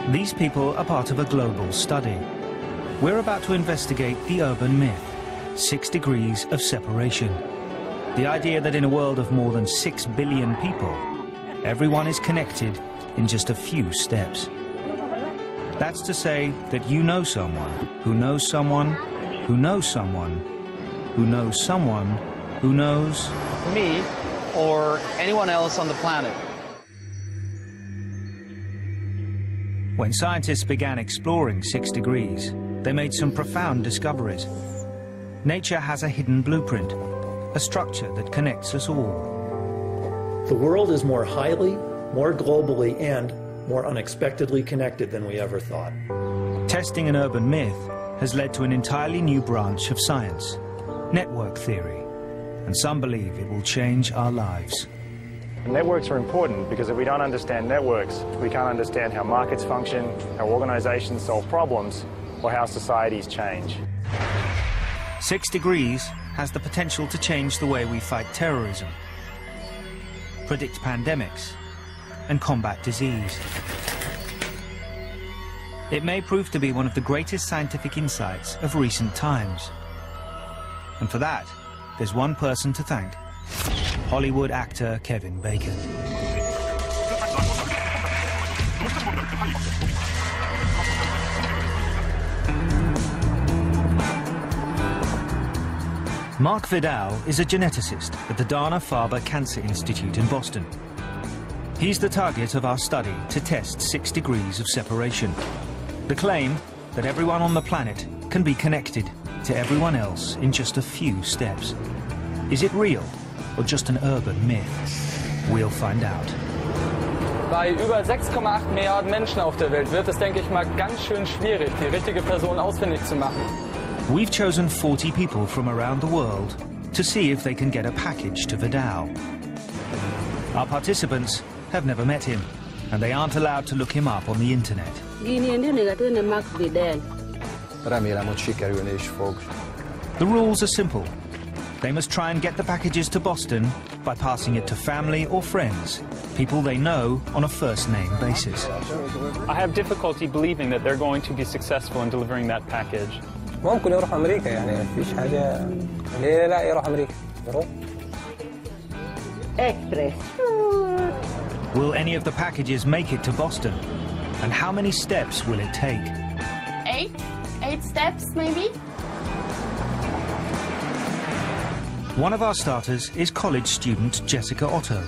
These people are part of a global study. We're about to investigate the urban myth, 6 degrees of separation. The idea that in a world of more than 6 billion people, everyone is connected in just a few steps. That's to say that you know someone who knows someone who knows someone who knows someone who knows me or anyone else on the planet. When scientists began exploring 6 degrees, they made some profound discoveries. Nature has a hidden blueprint, a structure that connects us all. The world is more highly, more globally, and more unexpectedly connected than we ever thought. Testing an urban myth has led to an entirely new branch of science, network theory, and some believe it will change our lives. Networks are important because if we don't understand networks, we can't understand how markets function, how organizations solve problems, or how societies change. 6 degrees has the potential to change the way we fight terrorism, predict pandemics, and combat disease. It may prove to be one of the greatest scientific insights of recent times. And for that, there's one person to thank: Hollywood actor Kevin Bacon. Mark Vidal is a geneticist at the Dana-Farber Cancer Institute in Boston. He's the target of our study to test 6 degrees of separation. The claim that everyone on the planet can be connected to everyone else in just a few steps. Is it real or just an urban myth? We'll find out. Bei über 6,8 Milliarden Menschen auf der Welt wird es, denke ich mal, ganz schön schwierig, die richtige Person ausfindig zu machen. We've chosen 40 people from around the world to see if they can get a package to Vidal. Our participants have never met him, and they aren't allowed to look him up on the internet. Remélem, hogy sikerülni is fog. The rules are simple. They must try and get the packages to Boston by passing it to family or friends, people they know on a first-name basis. I have difficulty believing that they're going to be successful in delivering that package. ممكن يروح أمريكا يعني مفيش حاجة ليه لا يروح أمريكا يروح. Express. Will any of the packages make it to Boston? And how many steps will it take? 8 steps, maybe? One of our starters is college student Jessica Otto.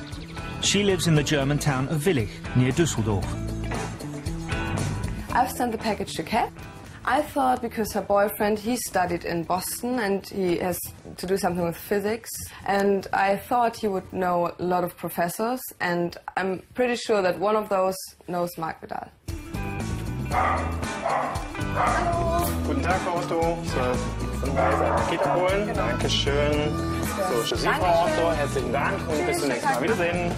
She lives in the German town of Willich, near Düsseldorf. I've sent the package to Kat. I thought because her boyfriend, he studied in Boston and he has to do something with physics. And I thought he would know a lot of professors, and I'm pretty sure that one of those knows Mark Vidal. Guten Tag, Frau Otto. So, Paket abholen. Dankeschön. So, tschüssi, Frau Otto. Herzlichen Dank und bis zum nächsten Mal. Wiedersehen.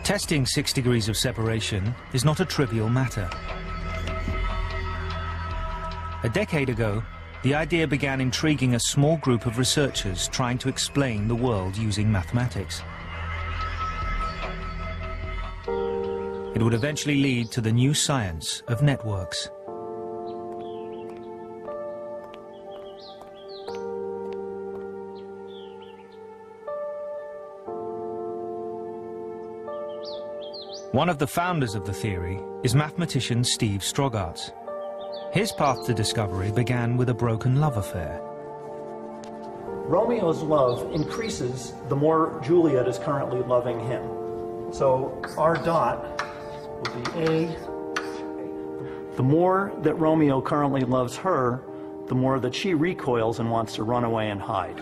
Testing 6 degrees of separation is not a trivial matter. A decade ago, the idea began intriguing a small group of researchers trying to explain the world using mathematics. It would eventually lead to the new science of networks. One of the founders of the theory is mathematician Steve Strogarts. His path to discovery began with a broken love affair. Romeo's love increases the more Juliet is currently loving him. So R dot will be A. The more that Romeo currently loves her, the more that she recoils and wants to run away and hide.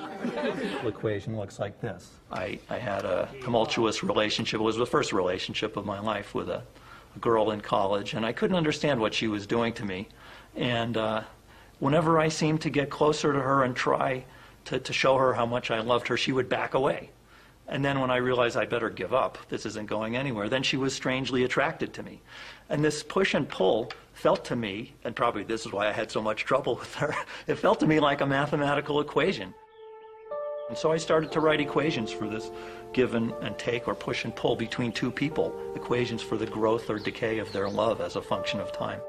The equation looks like this. I had a tumultuous relationship. It was the first relationship of my life with a girl in college, and I couldn't understand what she was doing to me. And whenever I seemed to get closer to her and try to show her how much I loved her, she would back away. And then when I realized I better give up, this isn't going anywhere, then she was strangely attracted to me. And this push and pull felt to me, and probably this is why I had so much trouble with her, it felt to me like a mathematical equation. And so I started to write equations for this give and take or push and pull between two people, equations for the growth or decay of their love as a function of time.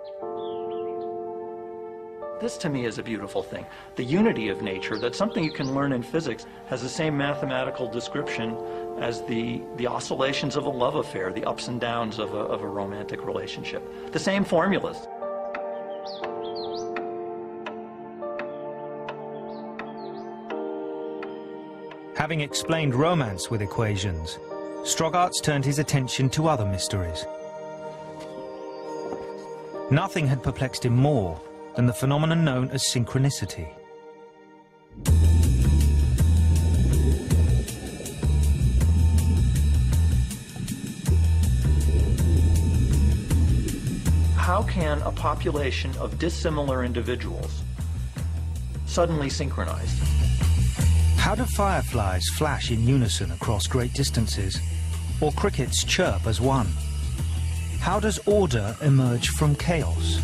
This to me is a beautiful thing. The unity of nature, that's something you can learn in physics, has the same mathematical description as the oscillations of a love affair, the ups and downs of a romantic relationship. The same formulas. Having explained romance with equations, Strogaerts turned his attention to other mysteries. Nothing had perplexed him more than the phenomenon known as synchronicity. How can a population of dissimilar individuals suddenly synchronize? How do fireflies flash in unison across great distances, or crickets chirp as one? How does order emerge from chaos?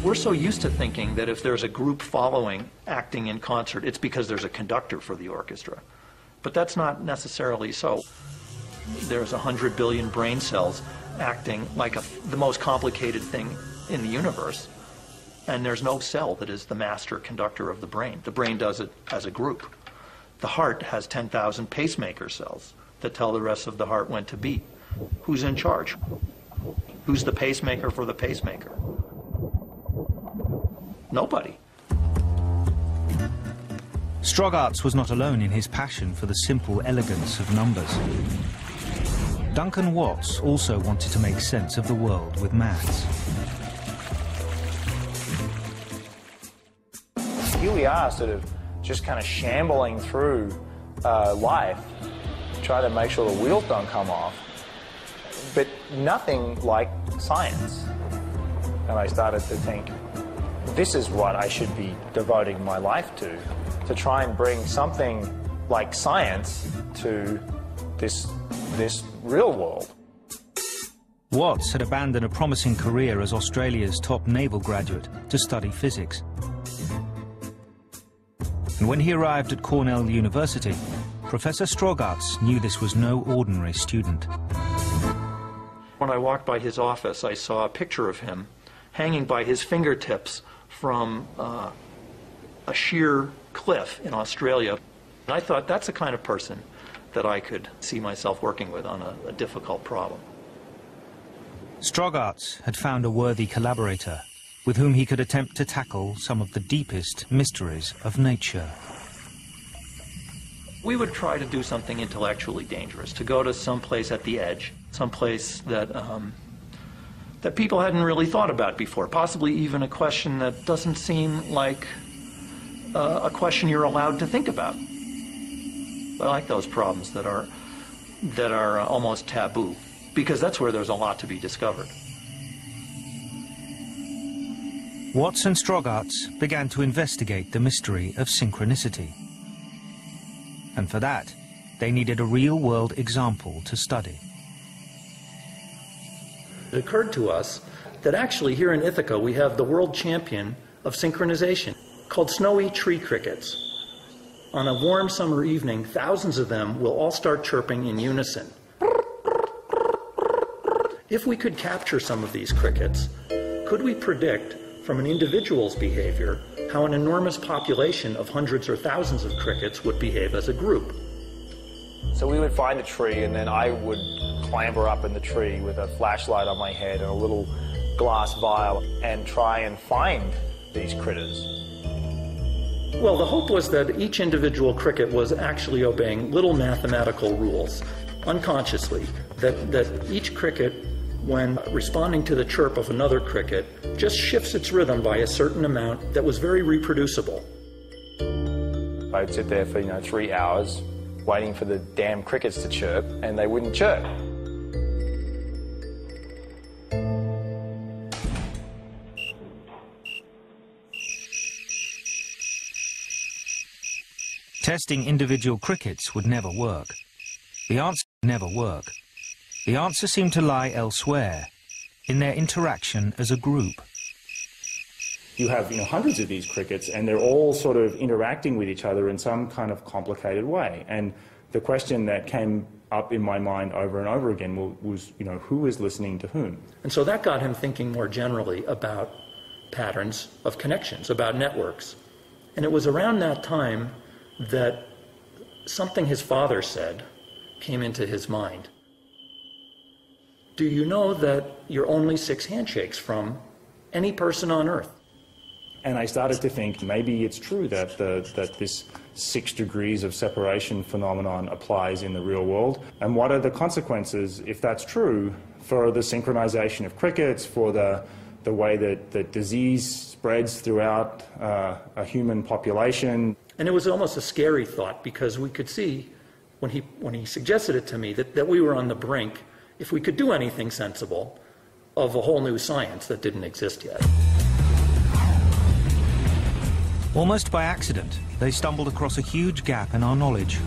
We're so used to thinking that if there's a group following acting in concert, it's because there's a conductor for the orchestra. But that's not necessarily so. There's 100 billion brain cells acting like the most complicated thing in the universe, and there's no cell that is the master conductor of the brain. The brain does it as a group. The heart has 10,000 pacemaker cells that tell the rest of the heart when to beat. Who's in charge? Who's the pacemaker for the pacemaker? Nobody. Strogaerts was not alone in his passion for the simple elegance of numbers. Duncan Watts also wanted to make sense of the world with maths. Here we are, sort of just kind of shambling through life, trying to make sure the wheels don't come off, but nothing like science. And I started to think, this is what I should be devoting my life to try and bring something like science to this real world. Watts had abandoned a promising career as Australia's top naval graduate to study physics. And when he arrived at Cornell University, Professor Strogaerts knew this was no ordinary student. When I walked by his office, I saw a picture of him hanging by his fingertips from a sheer cliff in Australia. And I thought, that's the kind of person that I could see myself working with on a difficult problem. Strogaerts had found a worthy collaborator with whom he could attempt to tackle some of the deepest mysteries of nature. We would try to do something intellectually dangerous, to go to some place at the edge, some place that that people hadn't really thought about before, possibly even a question that doesn't seem like a question you're allowed to think about. I like those problems that are almost taboo, because that's where there's a lot to be discovered. Watts and Strogaerts began to investigate the mystery of synchronicity. And for that, they needed a real-world example to study. It occurred to us that actually here in Ithaca we have the world champion of synchronization, called snowy tree crickets. On a warm summer evening, thousands of them will all start chirping in unison. If we could capture some of these crickets, could we predict from an individual's behavior how an enormous population of hundreds or thousands of crickets would behave as a group? So we would find a tree, and then I would clamber up in the tree with a flashlight on my head and a little glass vial and try and find these critters. Well, the hope was that each individual cricket was actually obeying little mathematical rules, unconsciously, that each cricket, when responding to the chirp of another cricket, just shifts its rhythm by a certain amount that was very reproducible. I'd sit there for 3 hours waiting for the damn crickets to chirp, and they wouldn't chirp. Testing individual crickets would never work. The answer would never work. The answer seemed to lie elsewhere, in their interaction as a group. you have hundreds of these crickets, and they're all sort of interacting with each other in some kind of complicated way. And the question that came up in my mind over and over again was who is listening to whom? And so that got him thinking more generally about patterns of connections, about networks. And it was around that time that something his father said came into his mind. Do you know that you're only 6 handshakes from any person on Earth? And I started to think maybe it's true that this 6 degrees of separation phenomenon applies in the real world. And what are the consequences, if that's true, for the synchronization of crickets, for the way that disease spreads throughout a human population? And it was almost a scary thought, because we could see, when he suggested it to me, that we were on the brink, if we could do anything sensible, of a whole new science that didn't exist yet. Almost by accident, they stumbled across a huge gap in our knowledge.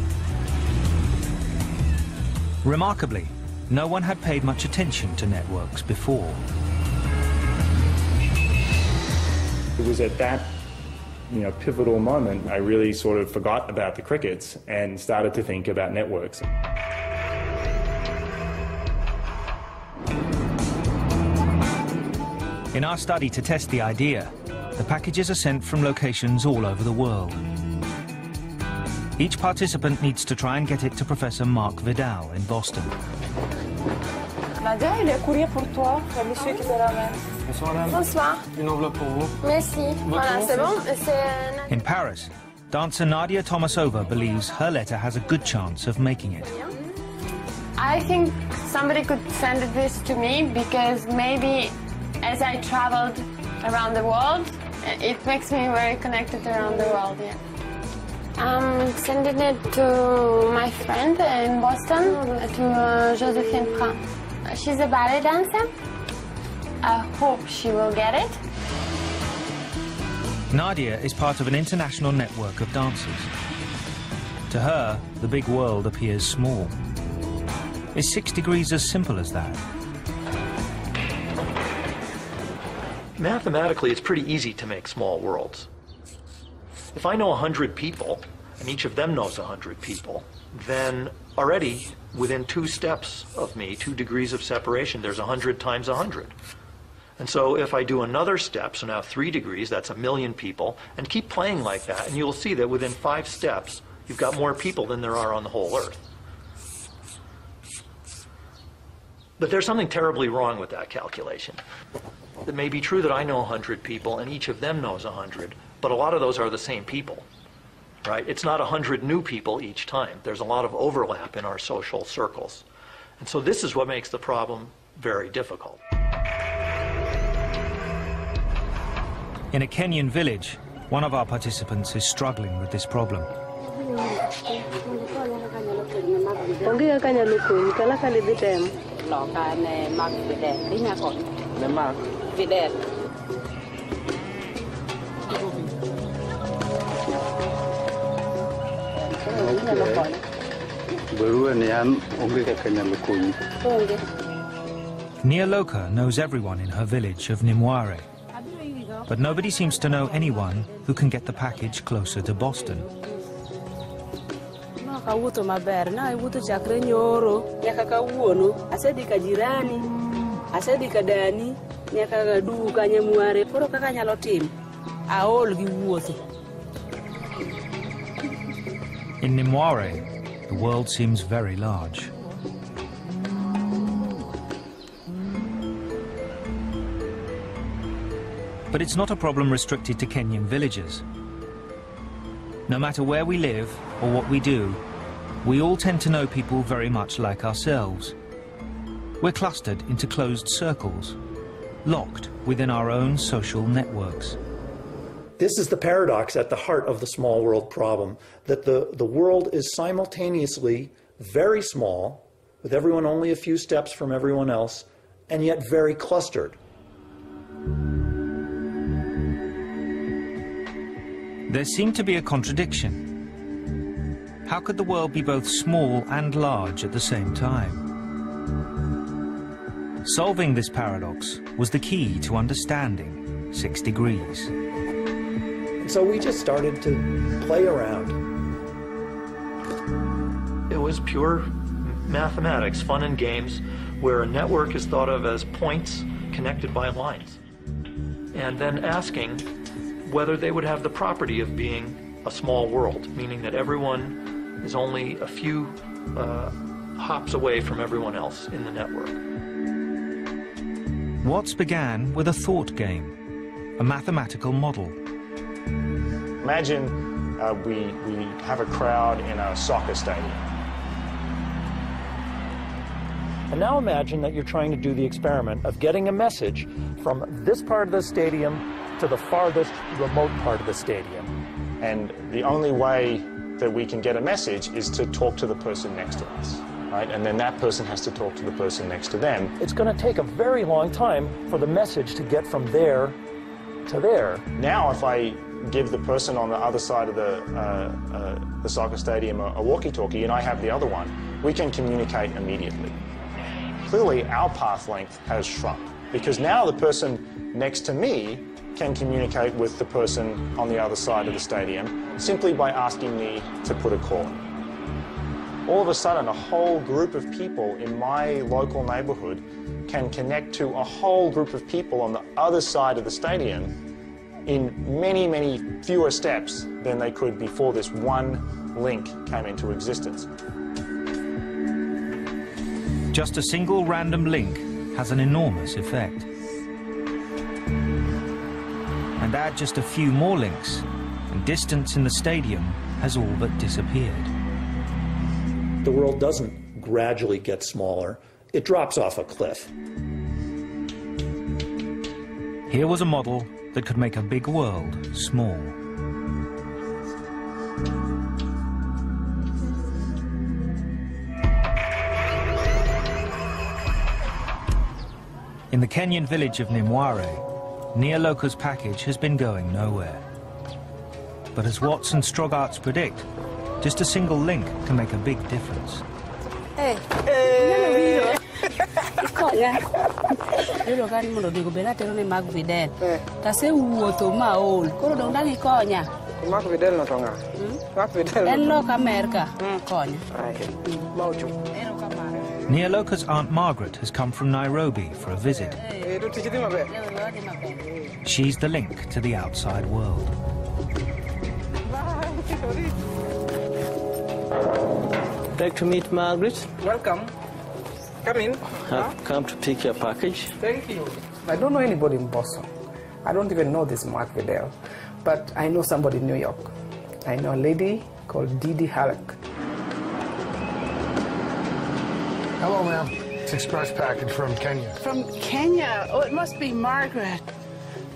Remarkably, no one had paid much attention to networks before. It was at that pivotal moment I really sort of forgot about the crickets and started to think about networks. In our study to test the idea, the packages are sent from locations all over the world. Each participant needs to try and get it to Professor Mark Vidal in Boston. Nadia, il y a un courrier pour toi. Il y a monsieur qui te ramène. Bonsoir, madame. Bonsoir. Une enveloppe pour vous. Merci. Voilà, c'est bon. In Paris, dancer Nadia Tomasova believes her letter has a good chance of making it. I think somebody could send this to me because maybe as I traveled around the world, it makes me very connected around the world, yeah. I'm sending it to my friend in Boston, to Josephine Prat. She's a ballet dancer. I hope she will get it. Nadia is part of an international network of dancers. To her, the big world appears small. Is 6 degrees as simple as that? Mathematically, it's pretty easy to make small worlds. If I know 100 people, and each of them knows 100 people, then already within 2 steps of me, 2 degrees of separation, there's 100 times 100. And so if I do another step, so now 3 degrees, that's 1,000,000 people, and keep playing like that, and you'll see that within 5 steps, you've got more people than there are on the whole Earth. But there's something terribly wrong with that calculation. It may be true that I know 100 people and each of them knows 100, but a lot of those are the same people, right? It's not 100 new people each time. There's a lot of overlap in our social circles. And so this is what makes the problem very difficult. In a Kenyan village, one of our participants is struggling with this problem. Nialoka knows everyone in her village of Nimware, but nobody seems to know anyone who can get the package closer to Boston. In Nimware, the world seems very large. But it's not a problem restricted to Kenyan villages. No matter where we live or what we do, we all tend to know people very much like ourselves. We're clustered into closed circles, locked within our own social networks. This is the paradox at the heart of the small world problem, that the world is simultaneously very small, with everyone only a few steps from everyone else, and yet very clustered. There seemed to be a contradiction. How could the world be both small and large at the same time? Solving this paradox was the key to understanding 6 degrees. So we just started to play around. It was pure mathematics, fun and games, where a network is thought of as points connected by lines. And then asking whether they would have the property of being a small world, meaning that everyone is only a few hops away from everyone else in the network. Watts began with a thought game, a mathematical model. Imagine we have a crowd in a soccer stadium. And now imagine that you're trying to do the experiment of getting a message from this part of the stadium to the farthest remote part of the stadium. And the only way that we can get a message is to talk to the person next to us, right? And then that person has to talk to the person next to them. It's going to take a very long time for the message to get from there to there. Now, if I give the person on the other side of the soccer stadium a walkie-talkie and I have the other one, we can communicate immediately. Clearly, our path length has shrunk because now the person next to me can communicate with the person on the other side of the stadium simply by asking me to put a call in. All of a sudden, a whole group of people in my local neighborhood can connect to a whole group of people on the other side of the stadium in many, many fewer steps than they could before this one link came into existence. Just a single random link has an enormous effect. And add just a few more links, and distance in the stadium has all but disappeared. The world doesn't gradually get smaller, it drops off a cliff. Here was a model that could make a big world small. In the Kenyan village of Nimware, Neoloka's package has been going nowhere. But as Watts and Strogarts predict, just a single link can make a big difference. Hey. Neoloka's Aunt Margaret has come from Nairobi for a visit. She's the link to the outside world. Like to meet Margaret. Welcome. Come in. I've come to pick your package. Thank you. I don't know anybody in Boston. I don't even know this Mark Vidal, but I know somebody in New York. I know a lady called Didi Halleck. Hello, ma'am. It's express package from Kenya. From Kenya? Oh, it must be Margaret.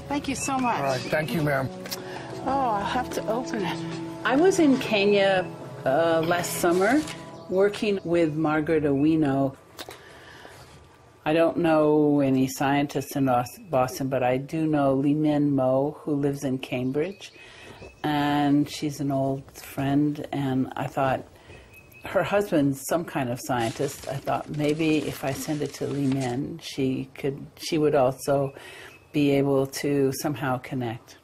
Thank you so much. All right, thank you, ma'am. Oh, I'll have to open it. I was in Kenya last summer working with Margaret Owino. I don't know any scientists in Boston, but I do know Lee Min Mo, who lives in Cambridge. And she's an old friend, and I thought, her husband's some kind of scientist. I thought maybe if I send it to Lee Min, she would also be able to somehow connect.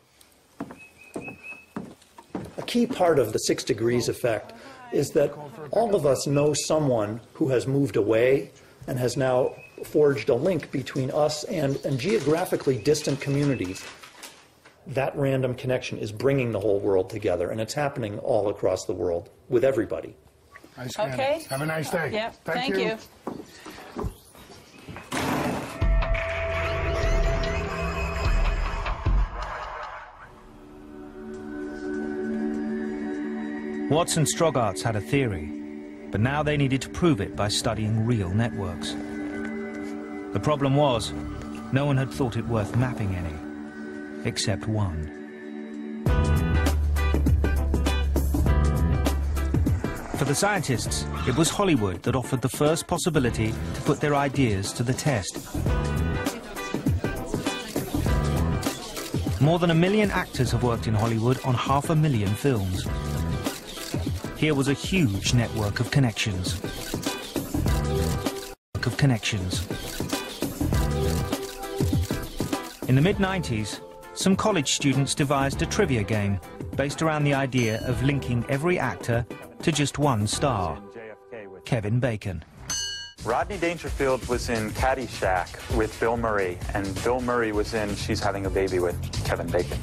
A key part of the 6 degrees effect is that all of us know someone who has moved away and has now forged a link between us and geographically distant communities. That random connection is bringing the whole world together, and it's happening all across the world with everybody. Nice. Okay. Have a nice day. Yeah, thank you. Watts and Strogarts had a theory, but now they needed to prove it by studying real networks. The problem was, no one had thought it worth mapping any, except one. For the scientists, it was Hollywood that offered the first possibility to put their ideas to the test. More than 1 million actors have worked in Hollywood on 500,000 films. Here was a huge network of connections. In the mid-90s, some college students devised a trivia game based around the idea of linking every actor to just one star, Kevin Bacon. Rodney Dangerfield was in Caddyshack with Bill Murray, and Bill Murray was in She's Having a Baby with Kevin Bacon.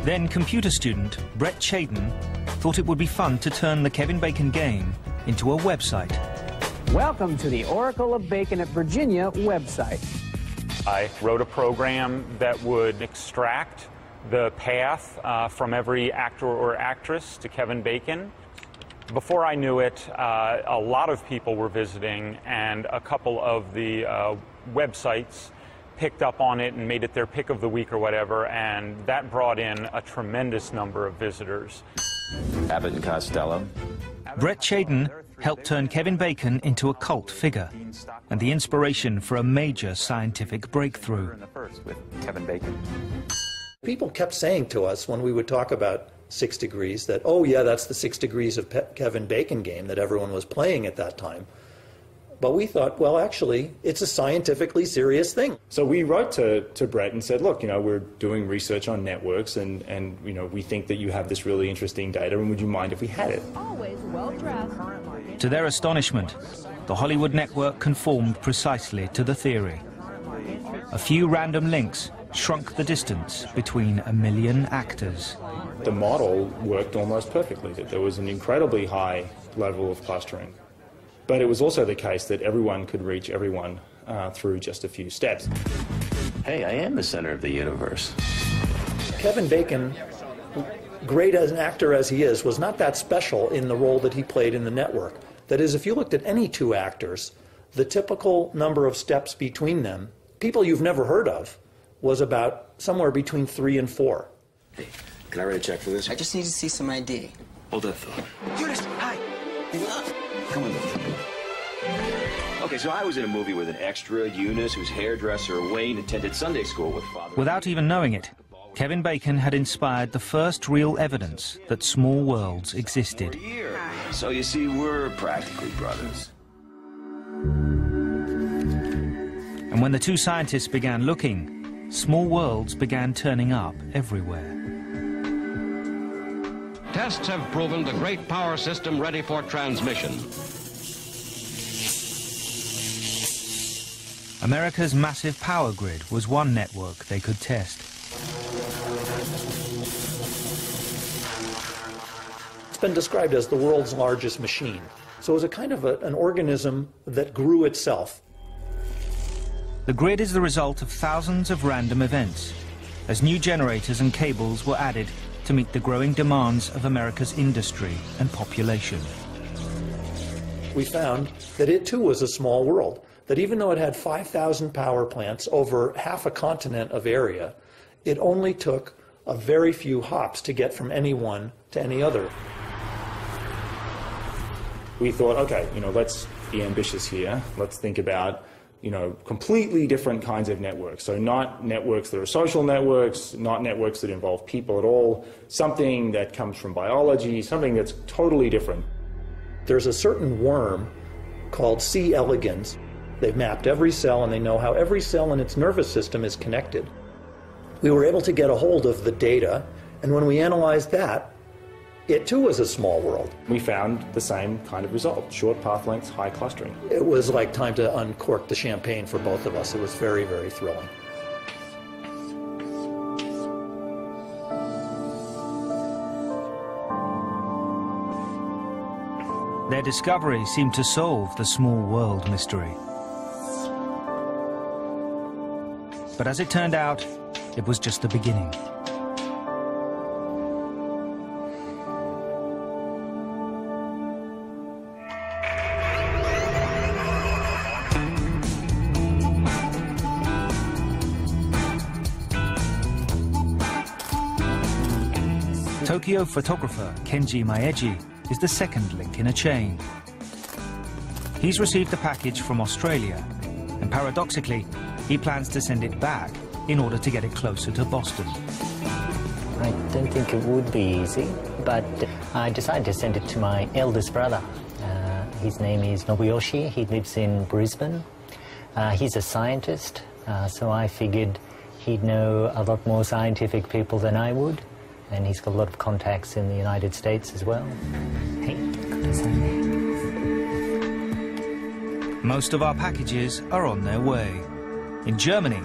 Then computer student Brett Chaden thought it would be fun to turn the Kevin Bacon game into a website. Welcome to the Oracle of Bacon at Virginia website. I wrote a program that would extract the path from every actor or actress to Kevin Bacon. Before I knew it, a lot of people were visiting, and a couple of the websites picked up on it and made it their pick of the week or whatever, and that brought in a tremendous number of visitors. Abbott and Costello. Brett Chaden helped turn Kevin Bacon into a cult figure and the inspiration for a major scientific breakthrough. With Kevin Bacon. People kept saying to us when we would talk about 6 Degrees that, oh yeah, that's the 6 Degrees of Kevin Bacon game that everyone was playing at that time. But we thought, well, actually, it's a scientifically serious thing. So we wrote to Brett and said, look, we're doing research on networks, and we think that you have this really interesting data, and would you mind if we had it? Always well-dressed. To their astonishment, the Hollywood network conformed precisely to the theory. A few random links shrunk the distance between a million actors. The model worked almost perfectly, that there was an incredibly high level of clustering. But it was also the case that everyone could reach everyone through just a few steps. Hey, I am the center of the universe. Kevin Bacon, great as an actor as he is, was not that special in the role that he played in the network. That is, if you looked at any two actors, the typical number of steps between them, people you've never heard of, was about somewhere between 3 and 4. Hey, can I write a check for this? I just need to see some ID. Hold that thought. Eunice, hi. Come on. Okay, so I was in a movie with an extra, Eunice, whose hairdresser, Wayne, attended Sunday school with Father... Without even knowing it, Kevin Bacon had inspired the first real evidence that small worlds existed. So you see, we're practically brothers. And when the two scientists began looking, small worlds began turning up everywhere. Tests have proven the great power system ready for transmission. America's massive power grid was one network they could test. It's been described as the world's largest machine. So it was a kind of an organism that grew itself. The grid is the result of thousands of random events, as new generators and cables were added to meet the growing demands of America's industry and population. We found that it too was a small world, that even though it had 5,000 power plants over half a continent of area, it only took a very few hops to get from any one to any other. We thought, okay, let's be ambitious here. Let's think about, completely different kinds of networks. So not networks that are social networks, not networks that involve people at all, something that comes from biology, something that's totally different. There's a certain worm called C. elegans. They've mapped every cell, and they know how every cell in its nervous system is connected. We were able to get a hold of the data, and when we analyzed that, it too was a small world. We found the same kind of result, short path lengths, high clustering. It was like time to uncork the champagne for both of us. It was very, very thrilling. Their discovery seemed to solve the small world mystery. But as it turned out, it was just the beginning. Tokyo photographer Kenji Maeji is the second link in a chain. He's received the package from Australia, and paradoxically, he plans to send it back in order to get it closer to Boston. I don't think it would be easy, but I decided to send it to my eldest brother. His name is Nobuyoshi. He lives in Brisbane. He's a scientist, so I figured He'd know a lot more scientific people than I would, and he's got a lot of contacts in the United States as well. Hey, got to sign there. Most of our packages are on their way. In Germany,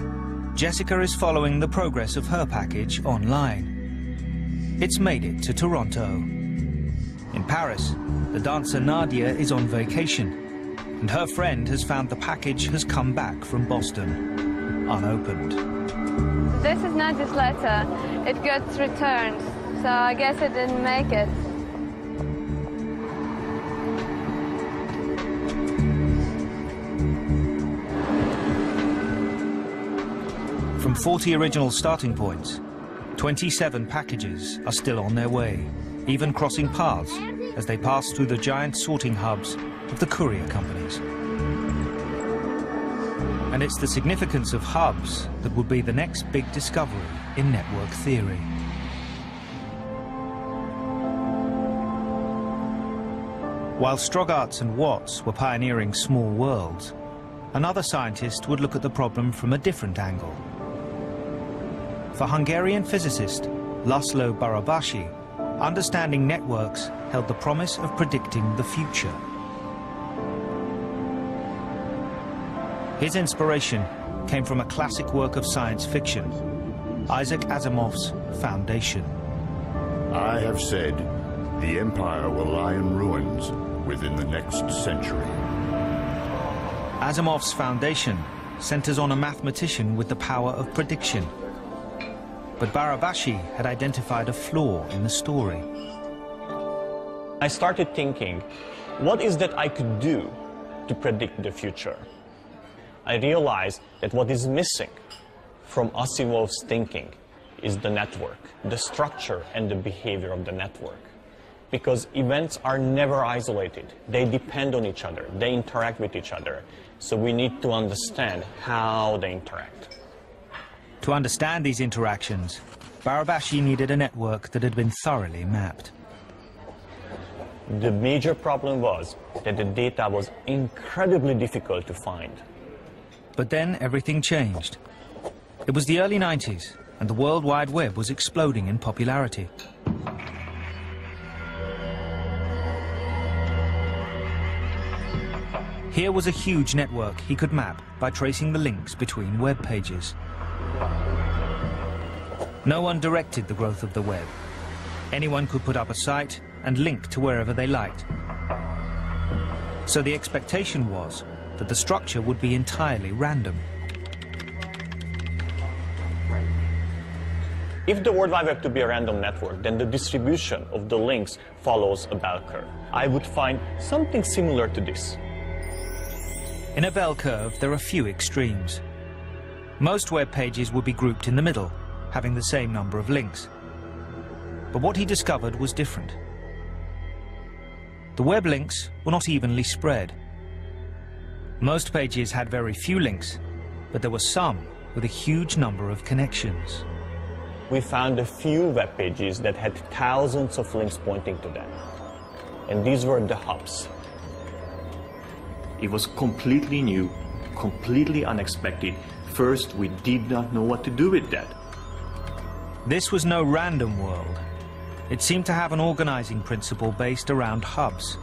Jessica is following the progress of her package online. It's made it to Toronto. In Paris, the dancer Nadia is on vacation, and her friend has found the package has come back from Boston, unopened. This is Nadia's letter. It got returned, so I guess it didn't make it. From 40 original starting points, 27 packages are still on their way, even crossing paths as they pass through the giant sorting hubs of the courier companies. And it's the significance of hubs that would be the next big discovery in network theory. While Strogaerts and Watts were pioneering small worlds, another scientist would look at the problem from a different angle. For Hungarian physicist Laszlo Barabási, understanding networks held the promise of predicting the future. His inspiration came from a classic work of science fiction, Isaac Asimov's Foundation. I have said the empire will lie in ruins within the next century. Asimov's Foundation centers on a mathematician with the power of prediction. But Barabási had identified a flaw in the story. I started thinking, what is that I could do to predict the future? I realized that what is missing from Asimov's thinking is the network, the structure and the behavior of the network. Because events are never isolated. They depend on each other. They interact with each other. So we need to understand how they interact. To understand these interactions, Barabási needed a network that had been thoroughly mapped. The major problem was that the data was incredibly difficult to find. But then everything changed. It was the early 90s, and the World Wide Web was exploding in popularity. Here was a huge network he could map by tracing the links between web pages. No one directed the growth of the web. Anyone could put up a site and link to wherever they liked. So the expectation was that the structure would be entirely random. If the World Wide Web to be a random network, then the distribution of the links follows a bell curve. I would find something similar to this. In a bell curve, there are few extremes. Most web pages would be grouped in the middle, having the same number of links. But what he discovered was different. The web links were not evenly spread. Most pages had very few links, but there were some with a huge number of connections. We found a few web pages that had thousands of links pointing to them. And these were the hubs. It was completely new, completely unexpected. First, we did not know what to do with that. This was no random world. It seemed to have an organizing principle based around hubs.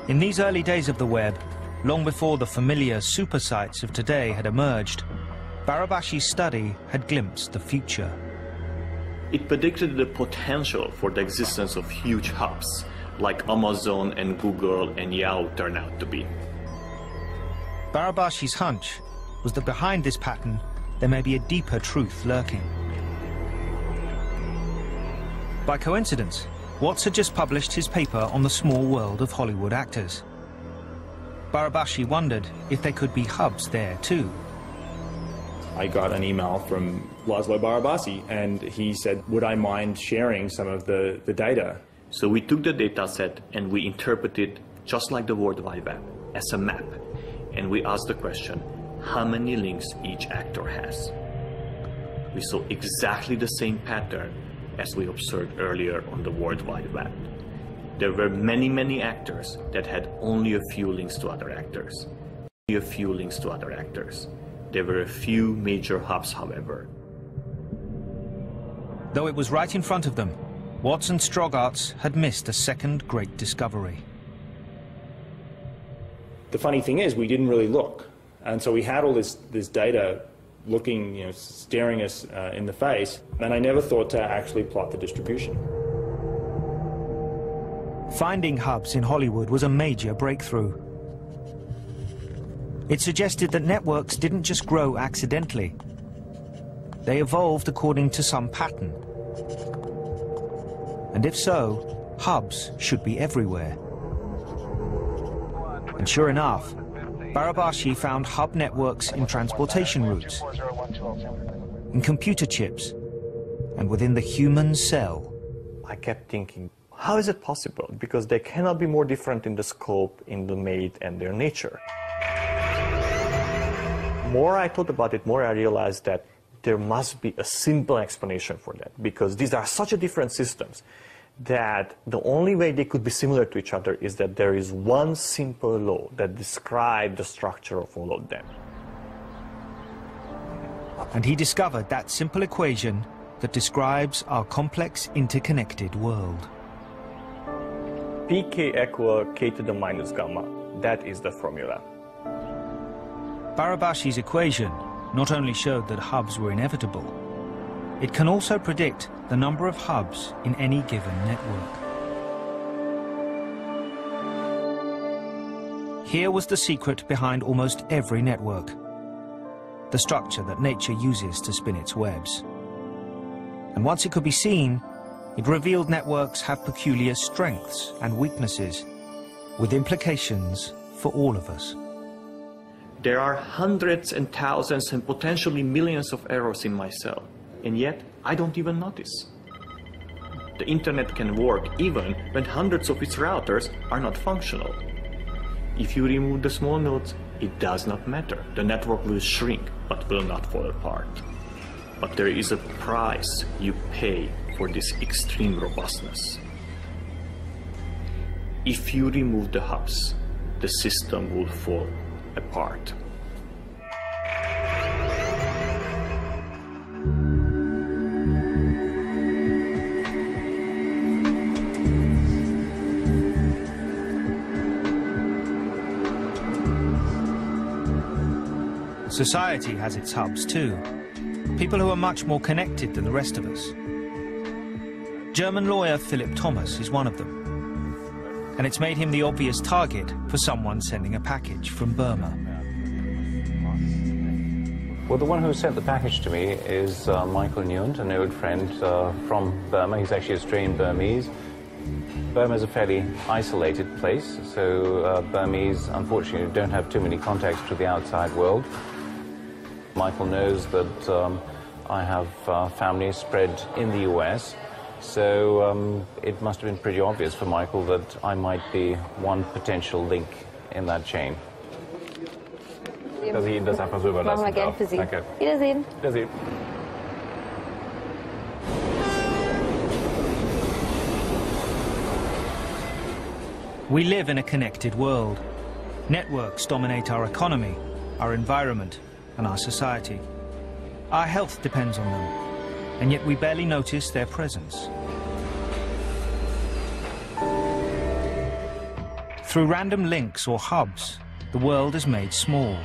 In these early days of the web, long before the familiar super sites of today had emerged, Barabási's study had glimpsed the future. It predicted the potential for the existence of huge hubs, like Amazon and Google and Yahoo turned out to be. Barabási's hunch was that behind this pattern there may be a deeper truth lurking. By coincidence, Watts had just published his paper on the small world of Hollywood actors. Barabási wondered if there could be hubs there too. I got an email from Laszlo Barabási, and he said, would I mind sharing some of the data? So we took the data set and we interpreted, just like the World Wide Web, as a map. And we asked the question, how many links each actor has? We saw exactly the same pattern as we observed earlier on the World Wide Web. There were many, many actors that had only a few links to other actors. A few links to other actors. There were a few major hubs, however. Though it was right in front of them, Watts and Strogaerts had missed a second great discovery. The funny thing is, we didn't really look. And so we had all this data looking, staring us in the face, and I never thought to actually plot the distribution. Finding hubs in Hollywood was a major breakthrough. It suggested that networks didn't just grow accidentally. They evolved according to some pattern. And if so, hubs should be everywhere. And sure enough, Barabashi found hub networks in transportation routes, in computer chips, and within the human cell. I kept thinking, how is it possible? Because they cannot be more different in the scope, in the mate, and their nature. More I thought about it, more I realized that there must be a simple explanation for that, because these are such a different systems that the only way they could be similar to each other is that there is one simple law that describes the structure of all of them. And he discovered that simple equation that describes our complex, interconnected world. Pk equal k to the minus gamma. That is the formula. Barabashi's equation not only showed that hubs were inevitable, it can also predict the number of hubs in any given network. Here was the secret behind almost every network, the structure that nature uses to spin its webs. And once it could be seen, it revealed networks have peculiar strengths and weaknesses, with implications for all of us. There are hundreds and thousands and potentially millions of errors in my cell, and yet I don't even notice. The internet can work even when hundreds of its routers are not functional. If you remove the small nodes, it does not matter. The network will shrink, but will not fall apart. But there is a price you pay for this extreme robustness. If you remove the hubs, the system will fall apart. Society has its hubs too. People who are much more connected than the rest of us. German lawyer Philip Thomas is one of them. And it's made him the obvious target for someone sending a package from Burma. Well, the one who sent the package to me is Michael Nguyen, an old friend from Burma. He's actually Australian Burmese. Burma is a fairly isolated place, so Burmese, unfortunately, don't have too many contacts to the outside world. Michael knows that I have family spread in the US, so it must have been pretty obvious for Michael that I might be one potential link in that chain. Dass ich Ihnen das einfach so überlassen Machen wir gern darf. für Sie. Danke. Wiedersehen. Wiedersehen. We live in a connected world. Networks dominate our economy, our environment, and our society. Our health depends on them, and yet we barely notice their presence. Through random links or hubs, the world is made small,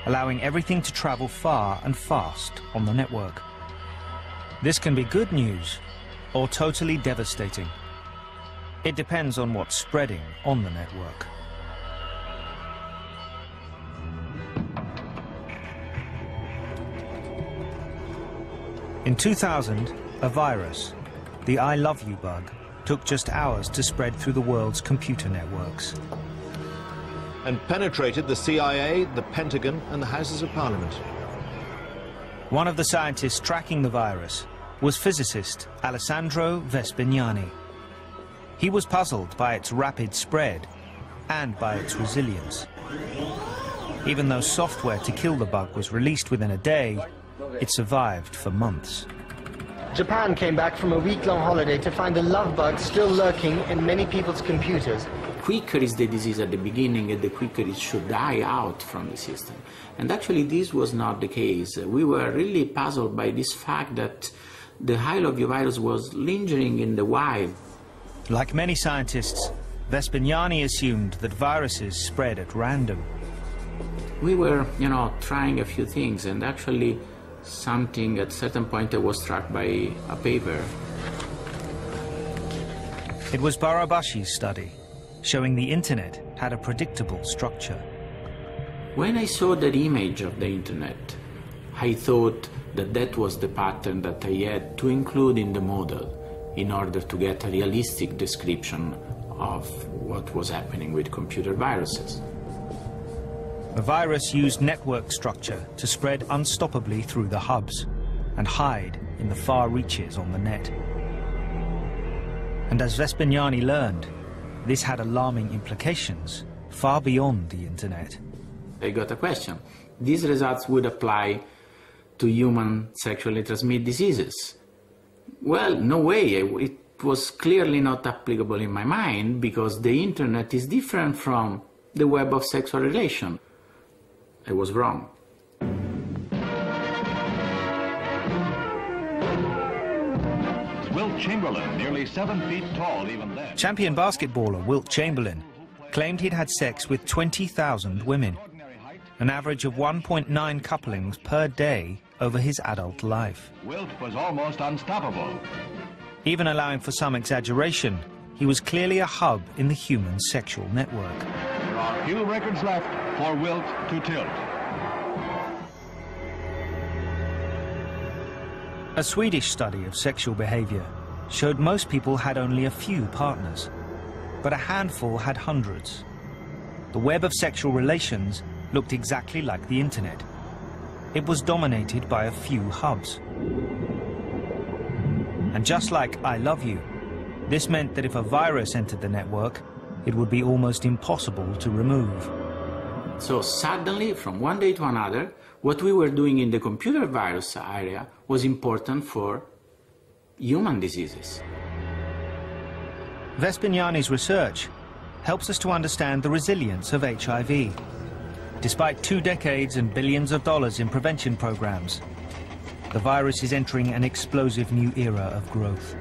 allowing everything to travel far and fast on the network. This can be good news or totally devastating. It depends on what's spreading on the network. In 2000, a virus, the I love you bug, took just hours to spread through the world's computer networks. And penetrated the CIA, the Pentagon, and the Houses of Parliament. One of the scientists tracking the virus was physicist Alessandro Vespignani. He was puzzled by its rapid spread and by its resilience. Even though software to kill the bug was released within a day, it survived for months. Japan came back from a week-long holiday to find the love bug still lurking in many people's computers. quicker is the disease at the beginning, and the quicker it should die out from the system. And actually this was not the case. We were really puzzled by this fact that the high-level virus was lingering in the wild. Like many scientists, Vespignani assumed that viruses spread at random. We were, trying a few things, and actually something at a certain point I was struck by a paper. It was Barabashi's study, showing the internet had a predictable structure. When I saw that image of the internet, I thought that that was the pattern that I had to include in the model in order to get a realistic description of what was happening with computer viruses. A virus used network structure to spread unstoppably through the hubs and hide in the far reaches on the net. And as Vespignani learned, this had alarming implications far beyond the internet. I got a question. These results would apply to human sexually transmitted diseases. Well, no way. It was clearly not applicable in my mind because the internet is different from the web of sexual relation. I was wrong. Wilt Chamberlain, nearly 7 feet tall even then. Champion basketballer Wilt Chamberlain claimed he'd had sex with 20,000 women, an average of 1.9 couplings per day over his adult life. Wilt was almost unstoppable. Even allowing for some exaggeration, he was clearly a hub in the human sexual network. There are few records left for Wilt to tilt. A Swedish study of sexual behavior showed most people had only a few partners, but a handful had hundreds. The web of sexual relations looked exactly like the internet. It was dominated by a few hubs. And just like I love you, this meant that if a virus entered the network, it would be almost impossible to remove. So suddenly, from one day to another, what we were doing in the computer virus area was important for human diseases. Vespignani's research helps us to understand the resilience of HIV. Despite 2 decades and billions of dollars in prevention programs, the virus is entering an explosive new era of growth.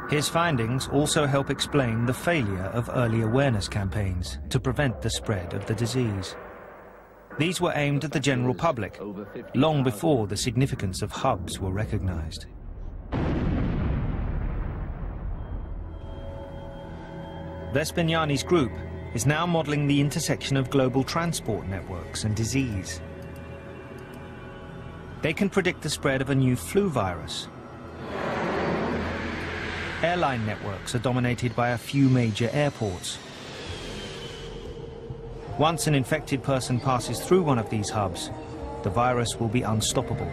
His findings also help explain the failure of early awareness campaigns to prevent the spread of the disease. These were aimed at the general public, long before the significance of hubs were recognized. Vespignani's group is now modeling the intersection of global transport networks and disease. They can predict the spread of a new flu virus. Airline networks are dominated by a few major airports. Once an infected person passes through one of these hubs, the virus will be unstoppable.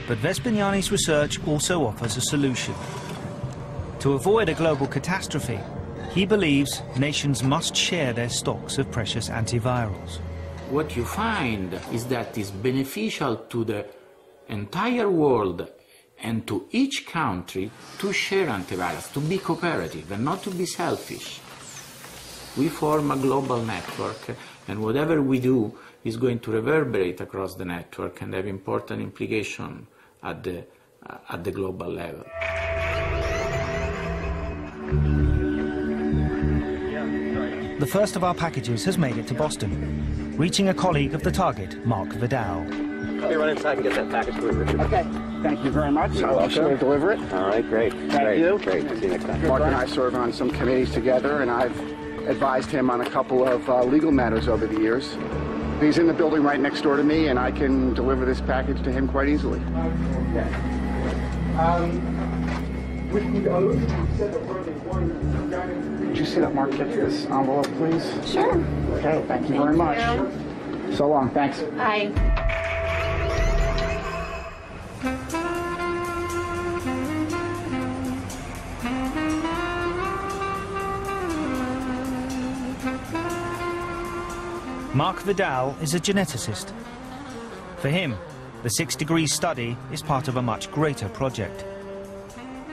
But Vespignani's research also offers a solution. To avoid a global catastrophe, he believes nations must share their stocks of precious antivirals. What you find is that it's beneficial to the entire world and to each country to share antivirals, to be cooperative and not to be selfish. We form a global network, and whatever we do is going to reverberate across the network and have important implications at the global level. The first of our packages has made it to Boston, reaching a colleague of the target, Mark Vidal. Let me run inside and get that package for you. Okay. Thank you very much. I'll actually deliver it. All right, great. Thank you. Great. See you next time. Mark and I serve on some committees together, and I've advised him on a couple of legal matters over the years. He's in the building right next door to me, and I can deliver this package to him quite easily. Okay. Would you see that Mark gets this envelope, please? Sure. Okay, thank you very much. So long, thanks. Bye. Mark Vidal is a geneticist. For him, the 6 Degrees study is part of a much greater project: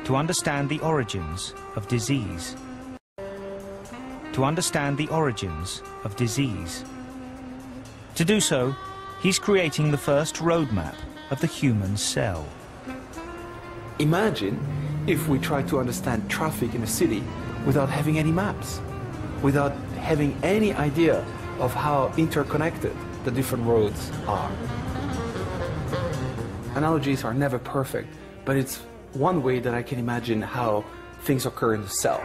to understand the origins of disease. To understand the origins of disease. To do so, he's creating the first roadmap of the human cell. Imagine if we try to understand traffic in a city without having any maps, without having any idea of how interconnected the different roads are. Analogies are never perfect, but it's one way that I can imagine how things occur in the cell.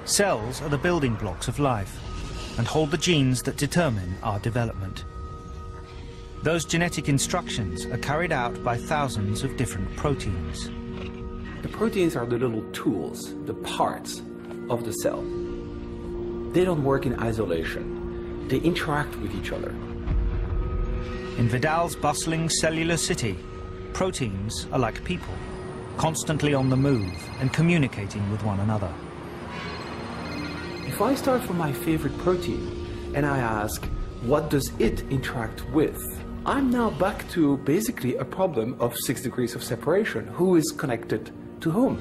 Cells are the building blocks of life and hold the genes that determine our development. Those genetic instructions are carried out by thousands of different proteins. The proteins are the little tools, the parts of the cell. They don't work in isolation. They interact with each other. In Vidal's bustling cellular city, proteins are like people, constantly on the move and communicating with one another. If I start from my favorite protein and I ask, what does it interact with? I'm now back to basically a problem of 6 degrees of separation. Who is connected to whom?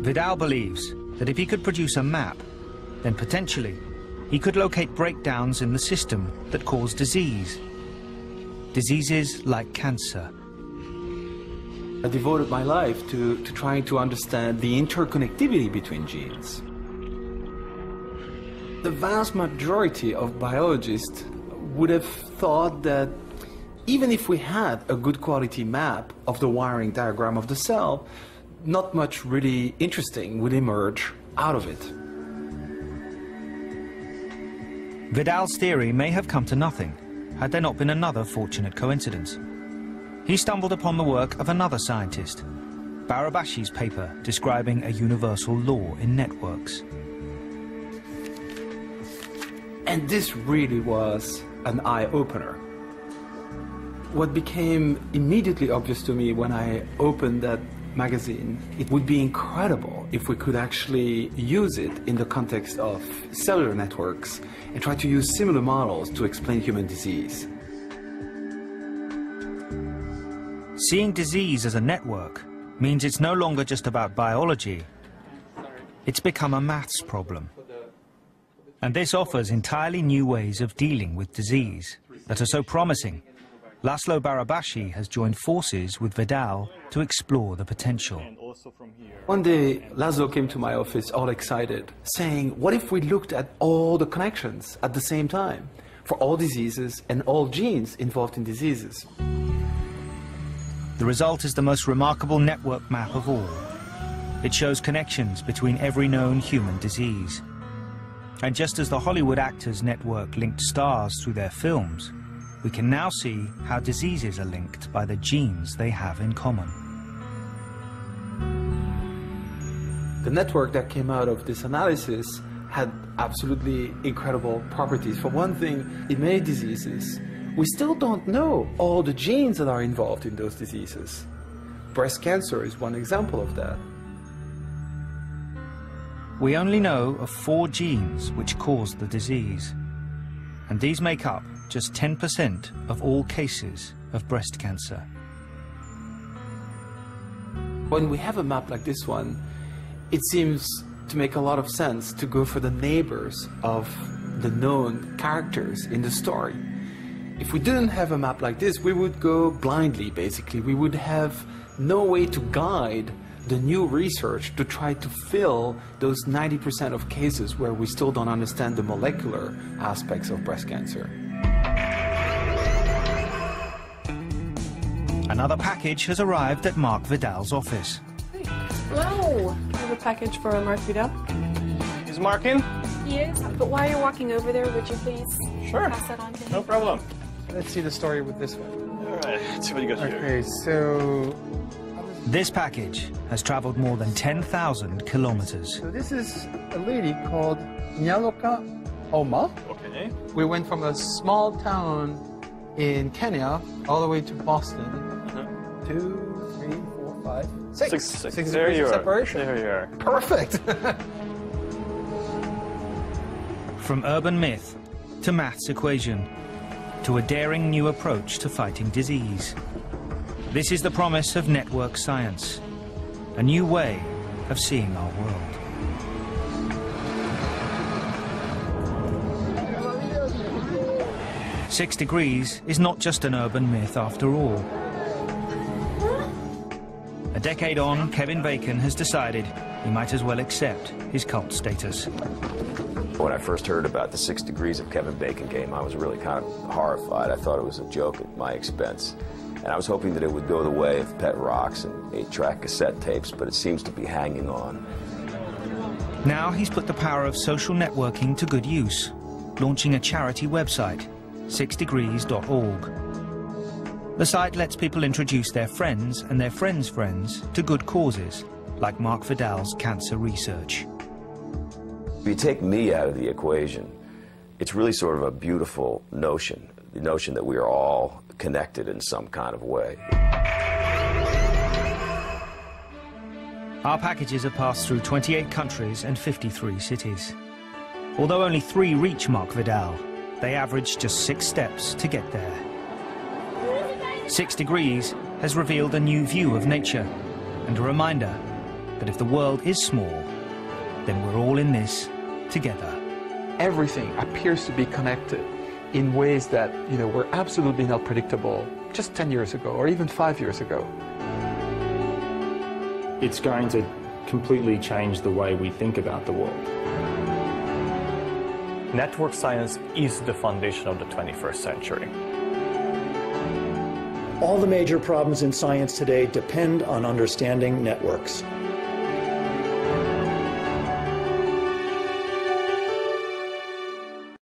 Vidal believes that if he could produce a map, then potentially he could locate breakdowns in the system that cause disease. Diseases like cancer. I devoted my life to trying to understand the interconnectivity between genes. The vast majority of biologists would have thought that even if we had a good quality map of the wiring diagram of the cell, not much really interesting would emerge out of it. Vidal's theory may have come to nothing had there not been another fortunate coincidence. He stumbled upon the work of another scientist, Barabashi's paper describing a universal law in networks. And this really was an eye-opener. What became immediately obvious to me when I opened that magazine, it would be incredible if we could actually use it in the context of cellular networks and try to use similar models to explain human disease. Seeing disease as a network means it's no longer just about biology. It's become a maths problem. And this offers entirely new ways of dealing with disease that are so promising. Laszlo Barabashi has joined forces with Vidal to explore the potential. One day, Laszlo came to my office all excited, saying, what if we looked at all the connections at the same time for all diseases and all genes involved in diseases? The result is the most remarkable network map of all. It shows connections between every known human disease. And just as the Hollywood actors network linked stars through their films, we can now see how diseases are linked by the genes they have in common. The network that came out of this analysis had absolutely incredible properties. For one thing, in many diseases, we still don't know all the genes that are involved in those diseases. Breast cancer is one example of that. We only know of 4 genes which cause the disease, and these make up just 10% of all cases of breast cancer. When we have a map like this one, it seems to make a lot of sense to go for the neighbors of the known characters in the story. If we didn't have a map like this, we would go blindly, basically. We would have no way to guide the new research to try to fill those 90% of cases where we still don't understand the molecular aspects of breast cancer. Another package has arrived at Mark Vidal's office. Hello. I have a package for Mark Vidal. Is Mark in? He is, but while you're walking over there, would you please pass that on to him? No problem. Let's see the story with this one. All right, let's see what you got here. Okay, so... This package has traveled more than 10,000 kilometers. So this is a lady called Nyaloka Oma. Okay. We went from a small town in Kenya all the way to Boston. 2, 3, 4, 5, 6. 6 there degrees you of are. separation. There you are. Perfect. From urban myth to maths equation to a daring new approach to fighting disease. This is the promise of network science, a new way of seeing our world. Six Degrees is not just an urban myth after all. A decade on, Kevin Bacon has decided he might as well accept his cult status. When I first heard about the 6 Degrees of Kevin Bacon game, I was really kind of horrified. I thought it was a joke at my expense. And I was hoping that it would go the way of pet rocks and 8-track cassette tapes, but it seems to be hanging on. Now he's put the power of social networking to good use, launching a charity website, 6degrees.org. The site lets people introduce their friends and their friends' friends to good causes, like Mark Vidal's cancer research. If you take me out of the equation, it's really sort of a beautiful notion, the notion that we are all connected in some kind of way. Our packages have passed through 28 countries and 53 cities. Although only 3 reach Mark Vidal, they average just 6 steps to get there. 6 Degrees has revealed a new view of nature and a reminder that if the world is small, then we're all in this together. Everything appears to be connected in ways that, were absolutely not predictable just 10 years ago or even 5 years ago. It's going to completely change the way we think about the world. Network science is the foundation of the 21st century. All the major problems in science today depend on understanding networks.